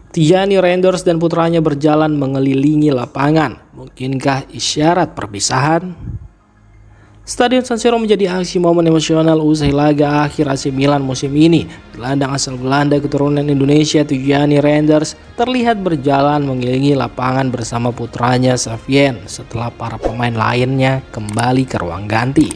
Gianni Reinders dan putranya berjalan mengelilingi lapangan. Mungkinkah isyarat perpisahan? Stadion San Siro menjadi aksi momen emosional usai laga akhir AC Milan musim ini. Gelandang asal Belanda keturunan Indonesia Gianni Reinders terlihat berjalan mengelilingi lapangan bersama putranya Xavier setelah para pemain lainnya kembali ke ruang ganti.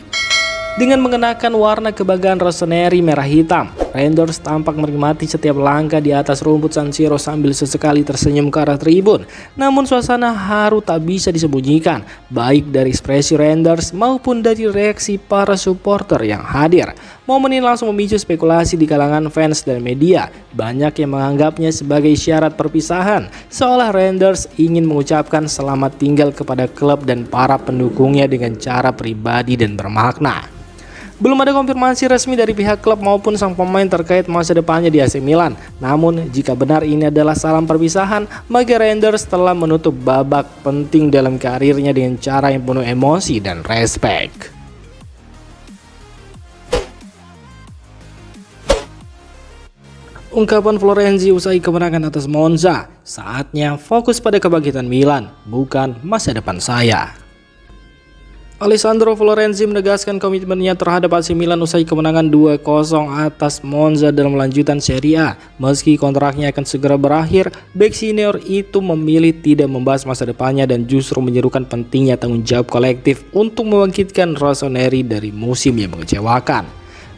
Dengan mengenakan warna kebanggaan rossoneri merah hitam, Reinders tampak menikmati setiap langkah di atas rumput San Siro sambil sesekali tersenyum ke arah tribun. Namun suasana haru tak bisa disembunyikan, baik dari ekspresi Reinders maupun dari reaksi para supporter yang hadir. Momen ini langsung memicu spekulasi di kalangan fans dan media. Banyak yang menganggapnya sebagai isyarat perpisahan, seolah Reinders ingin mengucapkan selamat tinggal kepada klub dan para pendukungnya dengan cara pribadi dan bermakna. Belum ada konfirmasi resmi dari pihak klub maupun sang pemain terkait masa depannya di AC Milan. Namun, jika benar ini adalah salam perpisahan, maka Reinders telah menutup babak penting dalam karirnya dengan cara yang penuh emosi dan respek. Ungkapan Florenzi usai kemenangan atas Monza, saatnya fokus pada kebangkitan Milan, bukan masa depan saya. Alessandro Florenzi menegaskan komitmennya terhadap AC Milan usai kemenangan 2-0 atas Monza dalam lanjutan Serie A. Meski kontraknya akan segera berakhir, bek senior itu memilih tidak membahas masa depannya dan justru menyerukan pentingnya tanggung jawab kolektif untuk membangkitkan rossoneri dari musim yang mengecewakan.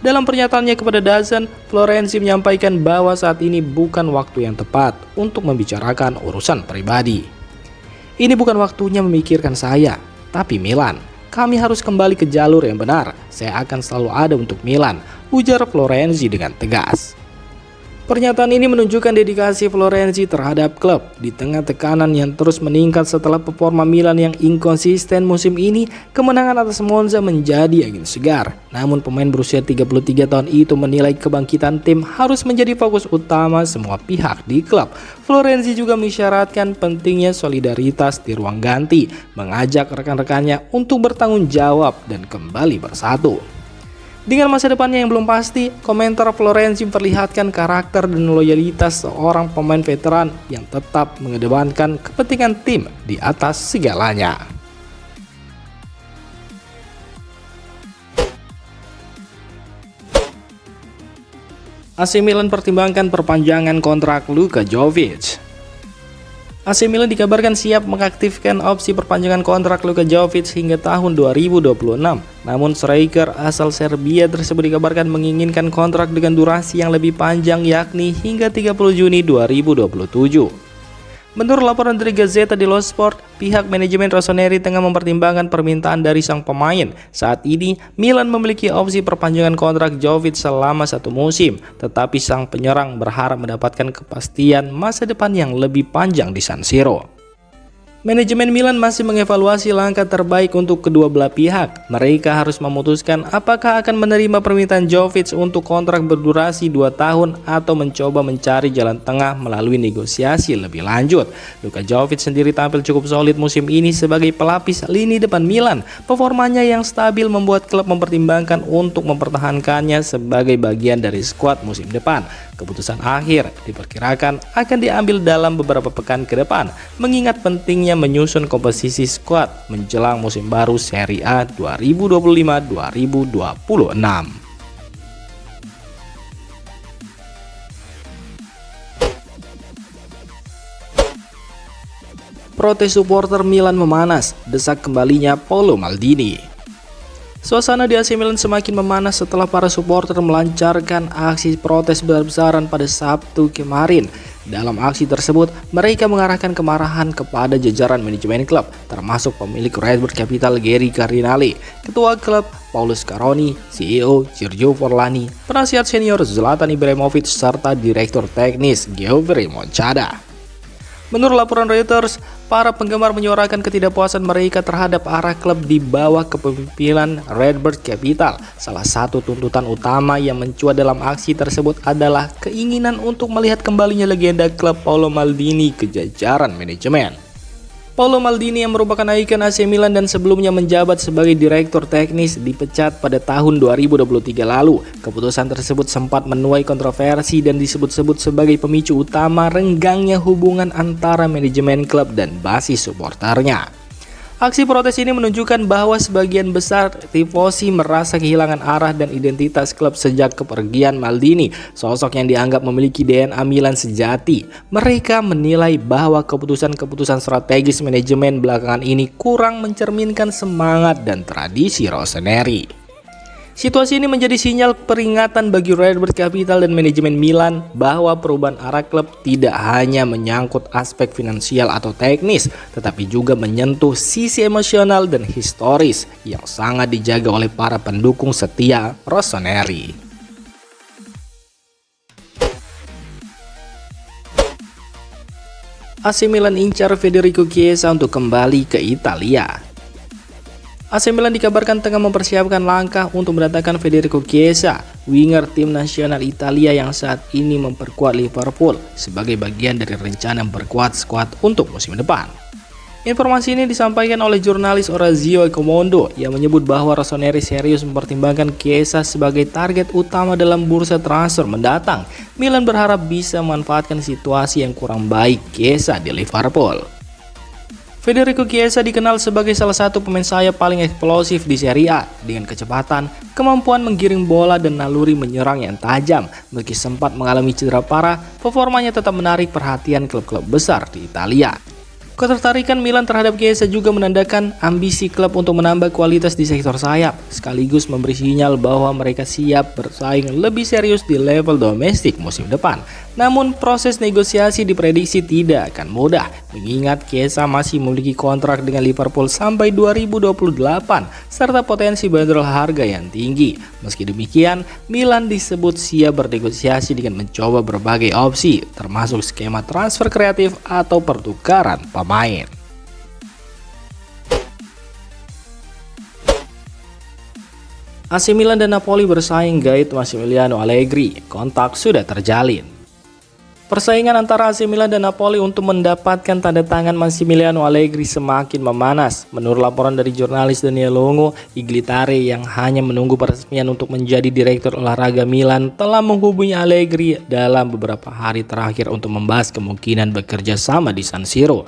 Dalam pernyataannya kepada DAZN, Florenzi menyampaikan bahwa saat ini bukan waktu yang tepat untuk membicarakan urusan pribadi. Ini bukan waktunya memikirkan saya, tapi Milan. Kami harus kembali ke jalur yang benar. Saya akan selalu ada untuk Milan, ujar Florenzi dengan tegas. Pernyataan ini menunjukkan dedikasi Florenzi terhadap klub di tengah tekanan yang terus meningkat setelah performa Milan yang inkonsisten musim ini. Kemenangan atas Monza menjadi angin segar. Namun pemain berusia 33 tahun itu menilai kebangkitan tim harus menjadi fokus utama semua pihak di klub. Florenzi juga mengisyaratkan pentingnya solidaritas di ruang ganti, mengajak rekan-rekannya untuk bertanggung jawab dan kembali bersatu. Dengan masa depannya yang belum pasti, komentar Florenzi memperlihatkan karakter dan loyalitas seorang pemain veteran yang tetap mengedepankan kepentingan tim di atas segalanya. AC Milan pertimbangkan perpanjangan kontrak Luka Jovic. AC Milan dikabarkan siap mengaktifkan opsi perpanjangan kontrak Luka Jovic hingga tahun 2026. Namun striker asal Serbia tersebut dikabarkan menginginkan kontrak dengan durasi yang lebih panjang, yakni hingga 30 Juni 2027. Menurut laporan dari Gazzetta dello Sport, pihak manajemen rossoneri tengah mempertimbangkan permintaan dari sang pemain. Saat ini, Milan memiliki opsi perpanjangan kontrak Jovic selama 1 musim, tetapi sang penyerang berharap mendapatkan kepastian masa depan yang lebih panjang di San Siro. Manajemen Milan masih mengevaluasi langkah terbaik untuk kedua belah pihak. Mereka harus memutuskan apakah akan menerima permintaan Jovic untuk kontrak berdurasi 2 tahun atau mencoba mencari jalan tengah melalui negosiasi lebih lanjut. Luka Jovic sendiri tampil cukup solid musim ini sebagai pelapis lini depan Milan. Performanya yang stabil membuat klub mempertimbangkan untuk mempertahankannya sebagai bagian dari skuad musim depan. Keputusan akhir diperkirakan akan diambil dalam beberapa pekan ke depan, mengingat pentingnya menyusun komposisi skuad menjelang musim baru Serie A 2025-2026. Protes supporter Milan memanas, desak kembalinya Paolo Maldini. Suasana di AC Milan semakin memanas setelah para supporter melancarkan aksi protes besar-besaran pada Sabtu kemarin. Dalam aksi tersebut, mereka mengarahkan kemarahan kepada jajaran manajemen klub, termasuk pemilik Red Bull Capital Gary Cardinale, ketua klub Paolo Scaroni, CEO Giorgio Forlani, penasihat senior Zlatan Ibrahimovic, serta direktur teknis Giovanni Moncada. Menurut laporan Reuters, para penggemar menyuarakan ketidakpuasan mereka terhadap arah klub di bawah kepemimpinan Red Bull Capital. Salah satu tuntutan utama yang mencuat dalam aksi tersebut adalah keinginan untuk melihat kembalinya legenda klub Paolo Maldini ke jajaran manajemen. Paolo Maldini yang merupakan ikon AC Milan dan sebelumnya menjabat sebagai direktur teknis dipecat pada tahun 2023 lalu. Keputusan tersebut sempat menuai kontroversi dan disebut-sebut sebagai pemicu utama renggangnya hubungan antara manajemen klub dan basis suporternya. Aksi protes ini menunjukkan bahwa sebagian besar tifosi merasa kehilangan arah dan identitas klub sejak kepergian Maldini, sosok yang dianggap memiliki DNA Milan sejati. Mereka menilai bahwa keputusan-keputusan strategis manajemen belakangan ini kurang mencerminkan semangat dan tradisi Rossoneri. Situasi ini menjadi sinyal peringatan bagi Red Bird Capital dan manajemen Milan bahwa perubahan arah klub tidak hanya menyangkut aspek finansial atau teknis, tetapi juga menyentuh sisi emosional dan historis yang sangat dijaga oleh para pendukung setia Rossoneri. AC Milan incar Federico Chiesa untuk kembali ke Italia. AC Milan dikabarkan tengah mempersiapkan langkah untuk mendatangkan Federico Chiesa, winger tim nasional Italia yang saat ini memperkuat Liverpool sebagai bagian dari rencana memperkuat skuad untuk musim depan. Informasi ini disampaikan oleh jurnalis Orazio Ecomondo yang menyebut bahwa Rossoneri serius mempertimbangkan Chiesa sebagai target utama dalam bursa transfer mendatang. Milan berharap bisa memanfaatkan situasi yang kurang baik Chiesa di Liverpool. Federico Chiesa dikenal sebagai salah satu pemain sayap paling eksplosif di Serie A dengan kecepatan, kemampuan menggiring bola dan naluri menyerang yang tajam. Meski sempat mengalami cedera parah, performanya tetap menarik perhatian klub-klub besar di Italia. Ketertarikan Milan terhadap Chiesa juga menandakan ambisi klub untuk menambah kualitas di sektor sayap, sekaligus memberi sinyal bahwa mereka siap bersaing lebih serius di level domestik musim depan. Namun proses negosiasi diprediksi tidak akan mudah, mengingat Chiesa masih memiliki kontrak dengan Liverpool sampai 2028 serta potensi bandrol harga yang tinggi. Meski demikian, Milan disebut siap bernegosiasi dengan mencoba berbagai opsi, termasuk skema transfer kreatif atau pertukaran pemain. AC Milan dan Napoli bersaing gait Massimiliano Allegri, kontak sudah terjalin. Persaingan antara AC Milan dan Napoli untuk mendapatkan tanda tangan Massimiliano Allegri semakin memanas. Menurut laporan dari jurnalis Daniel Longo, Iglitare yang hanya menunggu peresmian untuk menjadi direktur olahraga Milan telah menghubungi Allegri dalam beberapa hari terakhir untuk membahas kemungkinan bekerja sama di San Siro.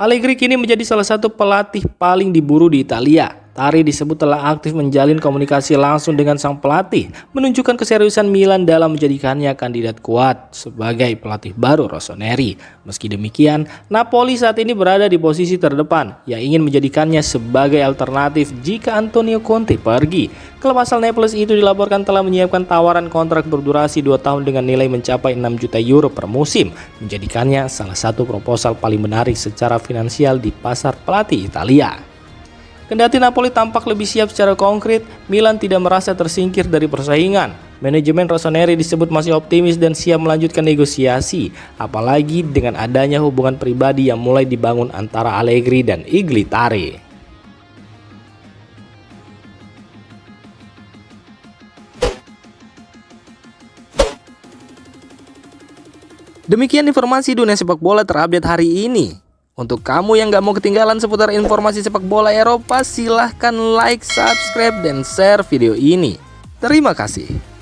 Allegri kini menjadi salah satu pelatih paling diburu di Italia. Tari disebut telah aktif menjalin komunikasi langsung dengan sang pelatih, menunjukkan keseriusan Milan dalam menjadikannya kandidat kuat sebagai pelatih baru Rossoneri. Meski demikian, Napoli saat ini berada di posisi terdepan yang ingin menjadikannya sebagai alternatif jika Antonio Conte pergi. Klub asal Naples itu dilaporkan telah menyiapkan tawaran kontrak berdurasi 2 tahun dengan nilai mencapai 6 juta euro per musim, menjadikannya salah satu proposal paling menarik secara finansial di pasar pelatih Italia. Kendati Napoli tampak lebih siap secara konkret, Milan tidak merasa tersingkir dari persaingan. Manajemen Rossoneri disebut masih optimis dan siap melanjutkan negosiasi, apalagi dengan adanya hubungan pribadi yang mulai dibangun antara Allegri dan Iglitare. Demikian informasi dunia sepak bola terupdate hari ini. Untuk kamu yang gak mau ketinggalan seputar informasi sepak bola Eropa, silahkan like, subscribe, dan share video ini. Terima kasih.